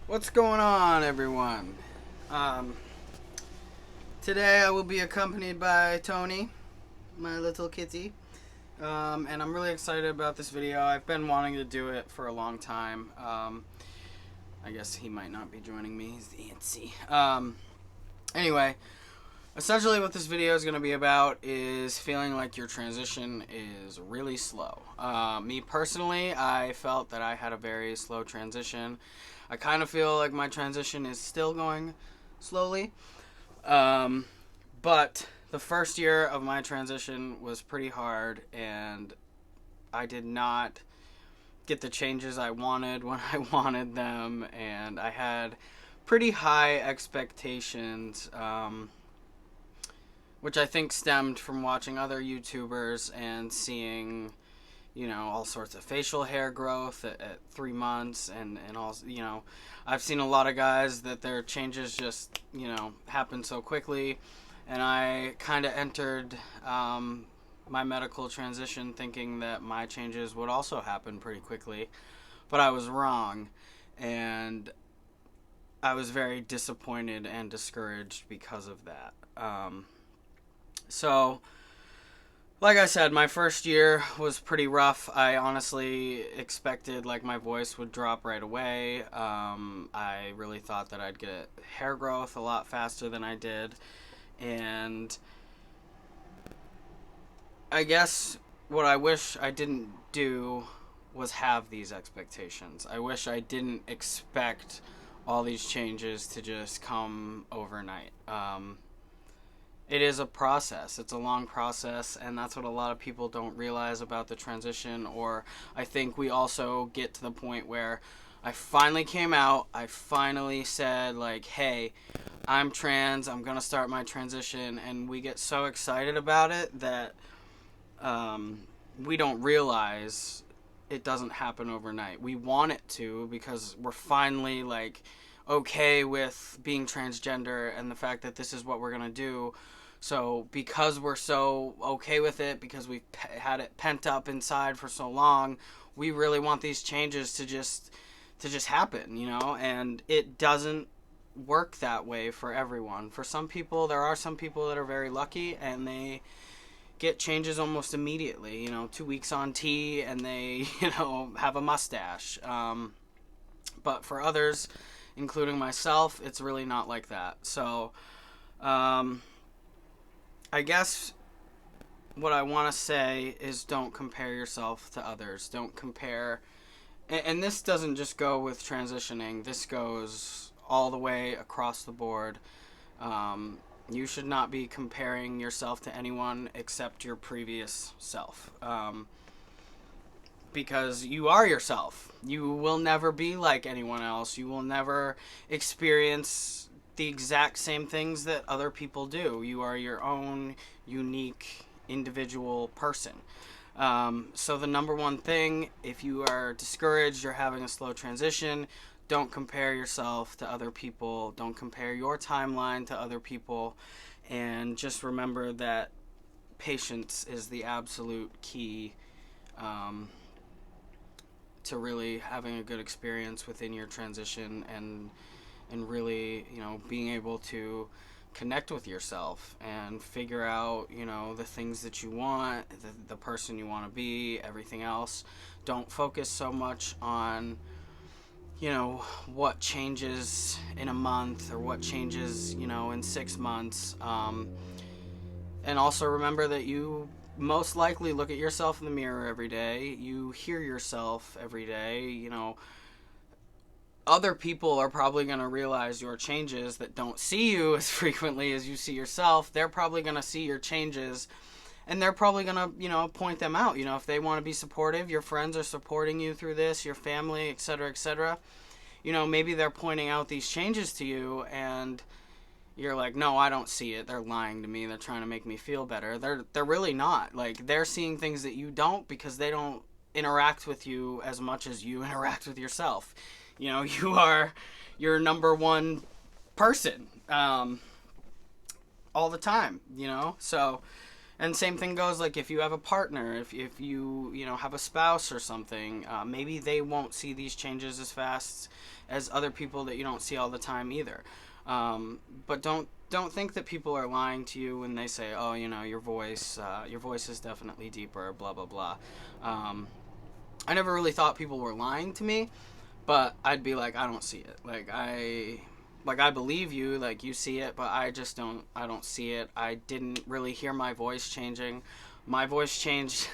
What's going on, everyone? Um, Today I will be accompanied by Tony, my little kitty, and I'm really excited about this video. I've been wanting to do it for a long time. I guess he might not be joining me. He's antsy. Anyway, essentially what this video is going to be about is feeling like your transition is really slow. Me personally, I felt that I had a very slow transition. I kind of feel like my transition is still going slowly. But the first year of my transition was pretty hard, and I did not get the changes I wanted when I wanted them, and I had pretty high expectations, which I think stemmed from watching other YouTubers and seeing, all sorts of facial hair growth at 3 months, and all, I've seen a lot of guys that their changes just, happen so quickly, and I kind of entered my medical transition thinking that my changes would also happen pretty quickly, but I was wrong, and I was very disappointed and discouraged because of that. So, like I said, my first year was pretty rough. I honestly expected like my voice would drop right away. I really thought that I'd get hair growth a lot faster than I did. And I guess what I wish I didn't do was have these expectations. I wish I didn't expect all these changes to just come overnight. It is a process. It's a long process, and that's what a lot of people don't realize about the transition. Or I think we also get to the point where I finally came out. I finally said, like, hey, I'm trans. I'm going to start my transition. And we get so excited about it that we don't realize it doesn't happen overnight. We want it to because we're finally, like, okay with being transgender and the fact that this is what we're going to do. So because we're so okay with it, because we've had it pent up inside for so long, we really want these changes to just happen, and it doesn't work that way for everyone. For some people, there are some people that are very lucky and they get changes almost immediately, 2 weeks on T and they, have a mustache. But for others, including myself, it's really not like that. So, I guess what I want to say is don't compare yourself to others. Don't compare. And this doesn't just go with transitioning. This goes all the way across the board. You should not be comparing yourself to anyone except your previous self. Because you are yourself. You will never be like anyone else. You will never experience the exact same things that other people do. You are your own unique individual person. So the number one thing, if you are discouraged, you're having a slow transition, don't compare yourself to other people. Don't compare your timeline to other people. And just remember that patience is the absolute key to really having a good experience within your transition and really, being able to connect with yourself and figure out, the things that you want, the person you want to be, everything else. Don't focus so much on, what changes in a month or what changes, in 6 months. And also remember that you most likely look at yourself in the mirror every day. You hear yourself every day, other people are probably going to realize your changes that don't see you as frequently as you see yourself. They're probably going to see your changes and they're probably going to, point them out. If they want to be supportive, your friends are supporting you through this, your family, etc., etc. Maybe they're pointing out these changes to you and you're like, no, I don't see it. They're lying to me. They're trying to make me feel better. They're really not. Like, they're seeing things that you don't because they don't interact with you as much as you interact with yourself. You are your number one person all the time, So And same thing goes, like, if you have a partner, if you, have a spouse or something, maybe they won't see these changes as fast as other people that you don't see all the time either. But don't think that people are lying to you when they say, oh, your voice is definitely deeper, blah blah blah. I never really thought people were lying to me, but I'd be like, I don't see it. I believe you, like, you see it, but I don't see it. I didn't really hear my voice changing. My voice changed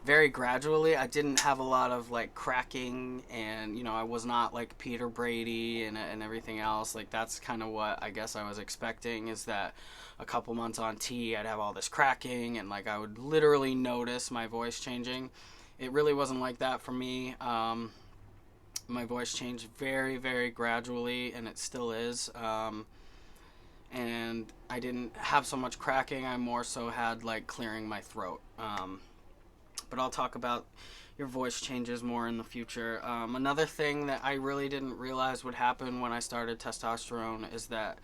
very gradually. I didn't have a lot of, like, cracking, and, I was not like Peter Brady and everything else. Like, that's kind of what I guess I was expecting, is that a couple months on T, I'd have all this cracking, and, like, I would literally notice my voice changing. It really wasn't like that for me. My voice changed very, very gradually, and it still is. And I didn't have so much cracking. I more so had, like, clearing my throat. But I'll talk about your voice changes more in the future. Another thing that I really didn't realize would happen when I started testosterone is that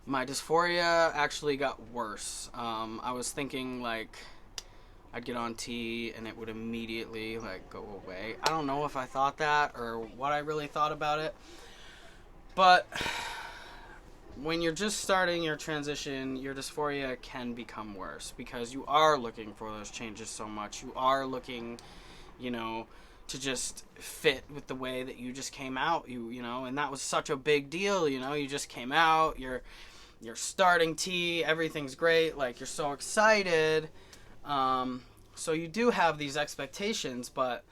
my dysphoria actually got worse. I was thinking, like, I'd get on T and it would immediately, like, go away. I don't know if I thought that or what I really thought about it. But when you're just starting your transition, your dysphoria can become worse because you are looking for those changes so much. You are looking, to just fit with the way that you just came out, and that was such a big deal, you just came out, you're starting T, everything's great, like, you're so excited. So you do have these expectations, but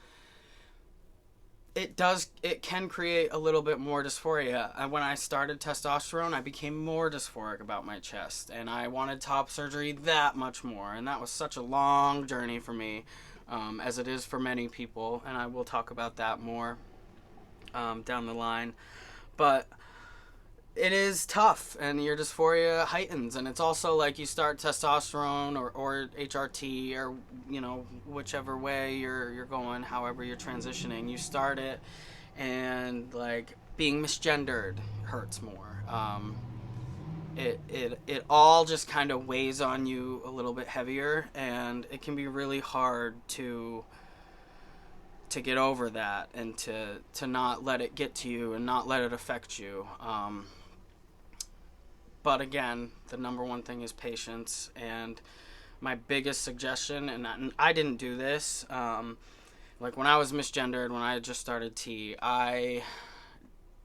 it can create a little bit more dysphoria. And when I started testosterone, I became more dysphoric about my chest, and I wanted top surgery that much more. And that was such a long journey for me, as it is for many people. And I will talk about that more down the line. But it is tough, and your dysphoria heightens, and it's also like you start testosterone or HRT or whichever way you're going, however you're transitioning, you start it, and, like, being misgendered hurts more. It all just kind of weighs on you a little bit heavier, and it can be really hard to get over that, and to not let it get to you and not let it affect you. But again, the number one thing is patience. And my biggest suggestion, and I didn't do this, like, when I was misgendered, when I just started T, I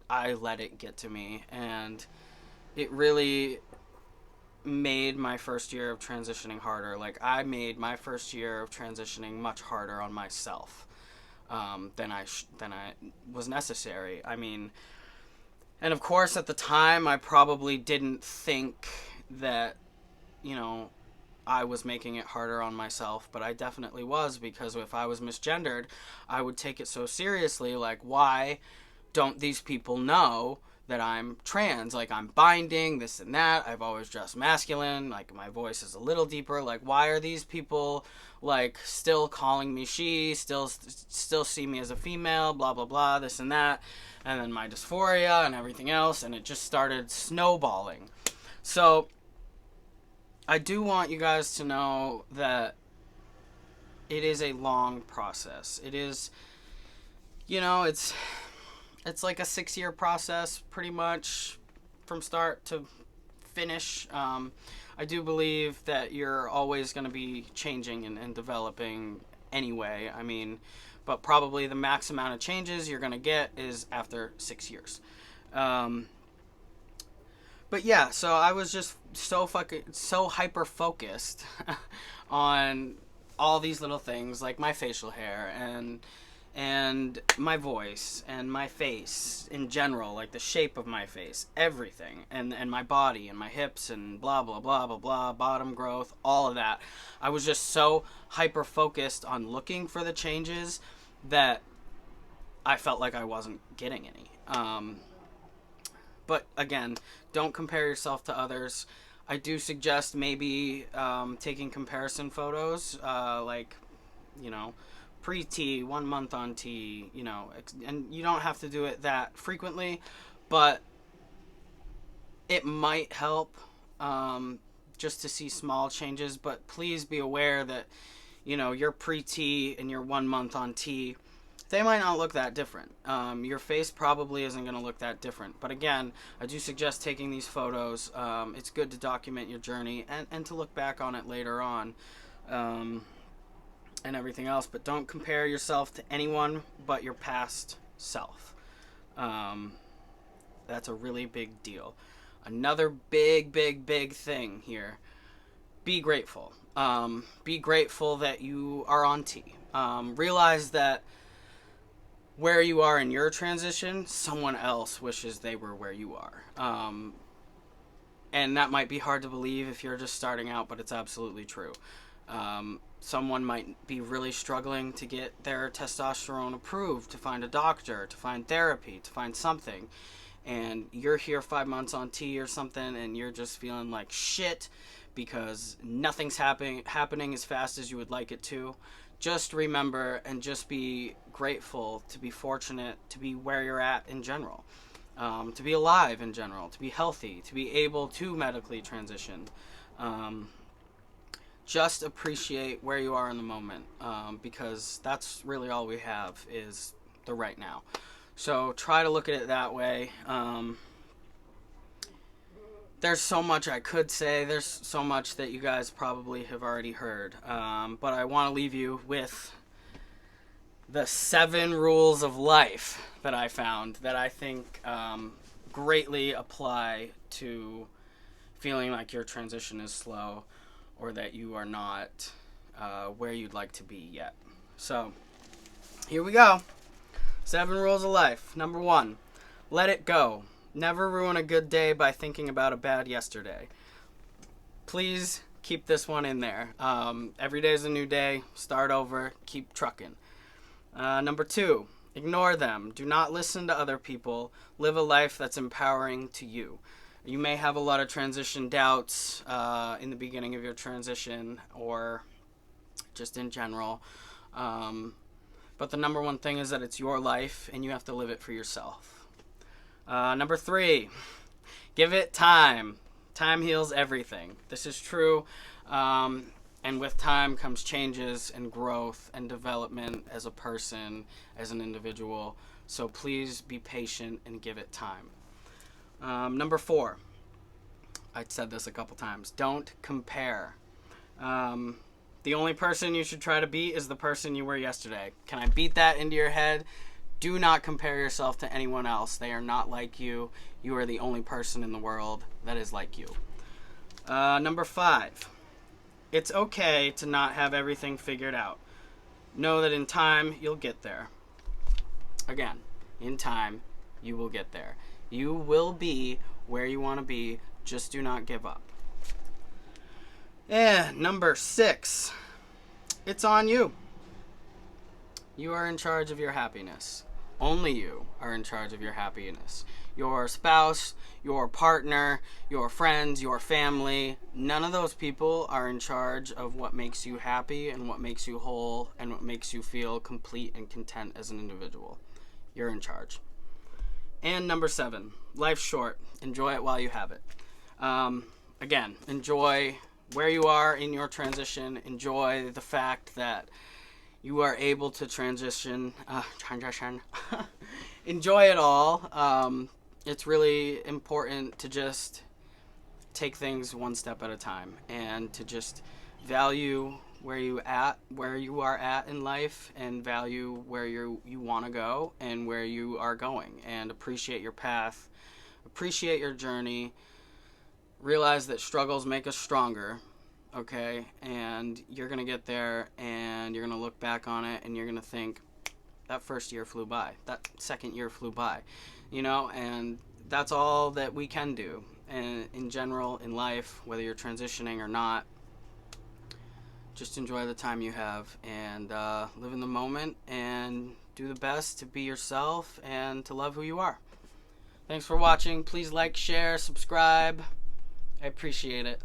let it get to me. And it really made my first year of transitioning harder. Like, I made my first year of transitioning much harder on myself than I was necessary. I mean, and of course, at the time, I probably didn't think that, I was making it harder on myself, but I definitely was, because if I was misgendered, I would take it so seriously, like, why don't these people know that I'm trans? Like, I'm binding, this and that, I've always dressed masculine, like, my voice is a little deeper, like, why are these people, like, still calling me she, still see me as a female, blah, blah, blah, this and that. And then my dysphoria and everything else, and it just started snowballing. So I do want you guys to know that it is a long process. It is, it's like a 6-year process, pretty much, from start to finish. I do believe that you're always going to be changing and developing anyway. I mean, but probably the max amount of changes you're going to get is after 6 years. But yeah, so I was just so hyper focused on all these little things, like my facial hair and my voice and my face in general, like the shape of my face, everything, and my body and my hips and blah blah blah blah blah, bottom growth, all of that. I was just so hyper focused on looking for the changes that I felt like I wasn't getting any. But again, don't compare yourself to others. I do suggest maybe taking comparison photos, like, pre-T, 1 month on T, and you don't have to do it that frequently, but it might help just to see small changes, but please be aware that, your pre-T and your 1 month on T, they might not look that different. Your face probably isn't going to look that different. But again, I do suggest taking these photos. It's good to document your journey and to look back on it later on, and everything else. But don't compare yourself to anyone but your past self. That's a really big deal. Another big thing here. Be grateful. Be grateful that you are on T. Realize that where you are in your transition, someone else wishes they were where you are. And that might be hard to believe if you're just starting out, but it's absolutely true. Someone might be really struggling to get their testosterone approved, to find a doctor, to find therapy, to find something. And you're here 5 months on T or something, and you're just feeling like shit because nothing's happening as fast as you would like it to. Just remember and just be grateful to be fortunate to be where you're at in general, to be alive in general, to be healthy, to be able to medically transition. Just appreciate where you are in the moment, because that's really all we have is the right now. So try to look at it that way. There's so much I could say. There's so much that you guys probably have already heard. But I want to leave you with the 7 rules of life that I found that I think greatly apply to feeling like your transition is slow or that you are not where you'd like to be yet. So here we go. 7 rules of life. Number 1, let it go. Never ruin a good day by thinking about a bad yesterday. Please keep this one in there. Every day is a new day. Start over. Keep trucking. Number 2, ignore them. Do not listen to other people. Live a life that's empowering to you. You may have a lot of transition doubts in the beginning of your transition or just in general. But the number 1 thing is that it's your life and you have to live it for yourself. Number 3, give it time. Time heals everything. This is true. And with time comes changes and growth and development as a person, as an individual. So please be patient and give it time. Number 4, I said this a couple times. Don't compare. The only person you should try to beat is the person you were yesterday. Can I beat that into your head? Do not compare yourself to anyone else. They are not like you. You are the only person in the world that is like you. Number 5, it's okay to not have everything figured out. Know that in time, you'll get there. Again, in time, you will get there. You will be where you want to be. Just do not give up. And number 6, it's on you. You are in charge of your happiness. Only you are in charge of your happiness. Your spouse, your partner, your friends, your family, none of those people are in charge of what makes you happy and what makes you whole and what makes you feel complete and content as an individual. You're in charge. And number 7, life's short. Enjoy it while you have it. Again, enjoy where you are in your transition. Enjoy the fact that you are able to transition. Enjoy it all. It's really important to just take things one step at a time and to just value where you are at in life and value where you want to go and where you are going, and appreciate your path, appreciate your journey, realize that struggles make us stronger. Okay, and you're going to get there and you're going to look back on it and you're going to think, that first year flew by, that second year flew by, and that's all that we can do. And in general, in life, whether you're transitioning or not, just enjoy the time you have and live in the moment and do the best to be yourself and to love who you are. Thanks for watching. Please like, share, subscribe. I appreciate it.